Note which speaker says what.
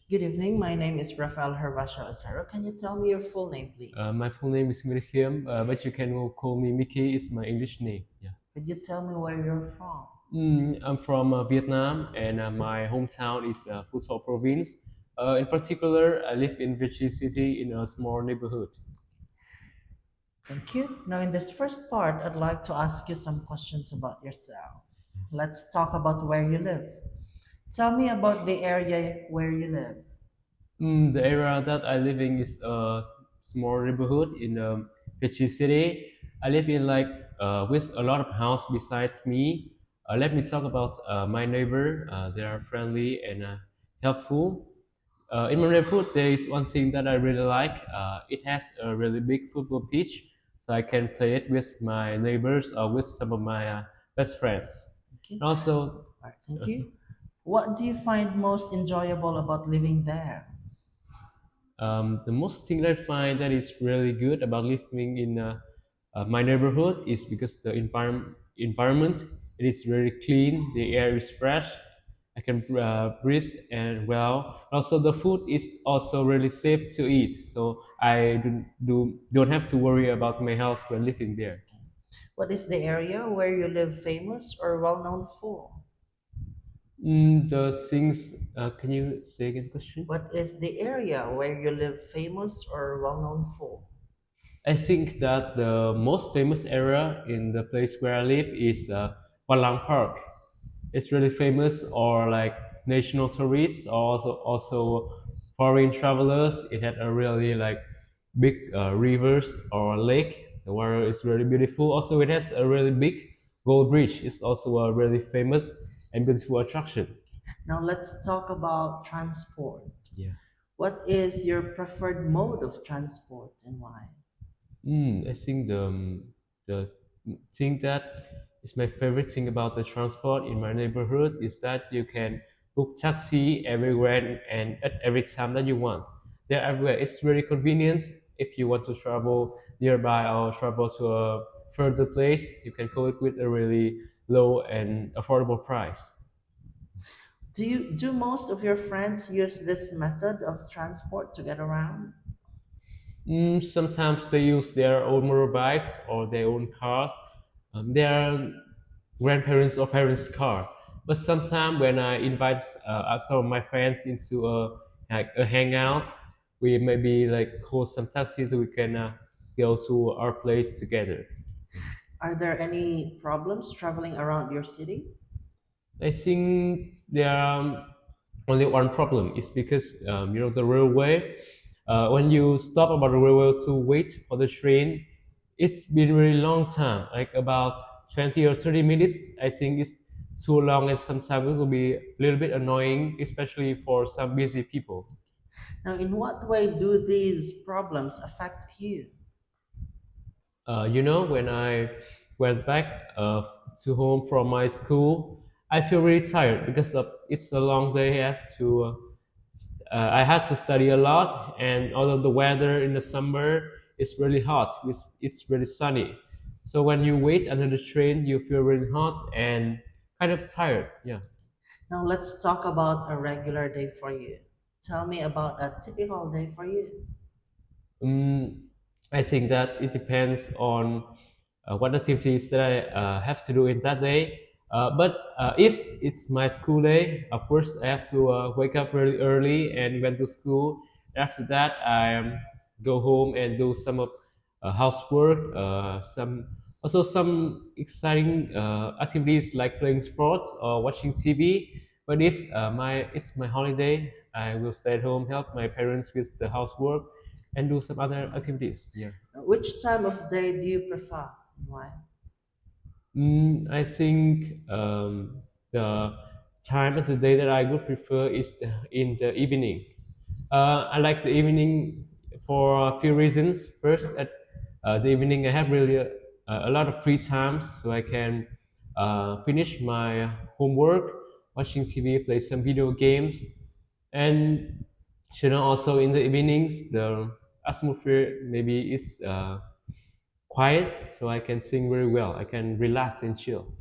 Speaker 1: Good evening. My name is Rafael Hervasio Acero. Can you tell me your full name,
Speaker 2: My
Speaker 1: please?
Speaker 2: full name is Nguyễn Đức Khiêm, but you can call me Mickey. It's my English name. Yeah.
Speaker 1: Could you tell me where you're from?
Speaker 2: I'm from Vietnam, and my hometown is Phu Thọ province. In particular, I live in Vichy City in a small neighborhood.
Speaker 1: Thank you. Now, in this first part, I'd like to ask you some questions about yourself. Let's talk about where you live. Tell me about the area where you live.
Speaker 2: The area that I live in is a small neighborhood in Vichy City. I live in with a lot of house besides me. Let me talk about my neighbor. They are friendly and helpful. In my neighborhood, there is one thing that I really like. It has a really big football pitch, so I can play it with my neighbors or with some of my best friends.
Speaker 1: Thank you.
Speaker 2: And also,
Speaker 1: All right, thank you. What do you find most enjoyable about living there?
Speaker 2: the most thing that I find that is really good about living in my neighborhood is because the environment it is really clean, the air is fresh, I can breathe and well. Also, the food is also really safe to eat, so I don't have to worry about my health when living there.
Speaker 1: What is the area where you live famous or well known for?
Speaker 2: The things. Can you say again question?
Speaker 1: What is the area where you live famous or well known for?
Speaker 2: I think that the most famous area in the place where I live is Palang Park. It's really famous, or like national tourists, or also foreign travelers. It had a really like big rivers or lake. The water is really beautiful. Also, it has a really big gold bridge. It's also a really famous and beautiful attraction.
Speaker 1: Now let's talk about transport.
Speaker 2: Yeah.
Speaker 1: What is your preferred mode of transport and why?
Speaker 2: I think the thing that is my favorite thing about the transport in my neighborhood is that you can book taxi everywhere and at every time that you want. They're everywhere. It's very convenient if you want to travel nearby or travel to a further place. You can go it with a really low and affordable price.
Speaker 1: Do most of your friends use this method of transport to get around?
Speaker 2: Sometimes they use their own motorbikes or their own cars. Their grandparents or parents' car. But sometimes when I invite some of my friends into a hangout, we maybe like call some taxi so we can go to our place together.
Speaker 1: Are there any problems traveling around your city?
Speaker 2: I think there are only one problem. It's because the railway. When you stop about the railway to wait for the train, it's been really long time, like about 20 or 30 minutes. I think it's too long, and sometimes it will be a little bit annoying, especially for some busy people.
Speaker 1: Now, in what way do these problems affect you?
Speaker 2: When I went back to home from my school, I feel really tired because it's a long day. I had to study a lot, and although the weather in the summer is really hot, it's really sunny. So when you wait under the train, you feel really hot and kind of tired. Yeah.
Speaker 1: Now, let's talk about a regular day for you. Tell me about a typical day for you.
Speaker 2: Um, I think that it depends on what activities that I have to do in that day. But if it's my school day, of course, I have to wake up really early and went to school. After that, I go home and do some of housework, some exciting activities like playing sports or watching TV. But if it's my holiday, I will stay at home, help my parents with the housework, and do some other activities. Yeah.
Speaker 1: Now, which time of day do you prefer and why?
Speaker 2: I think the time of the day that I would prefer is in the evening. I like the evening for a few reasons. First, at the evening, I have really a lot of free time, so I can finish my homework, watching TV, play some video games, and also in the evenings the atmosphere maybe it's quiet, so I can sing very well. I can relax and chill.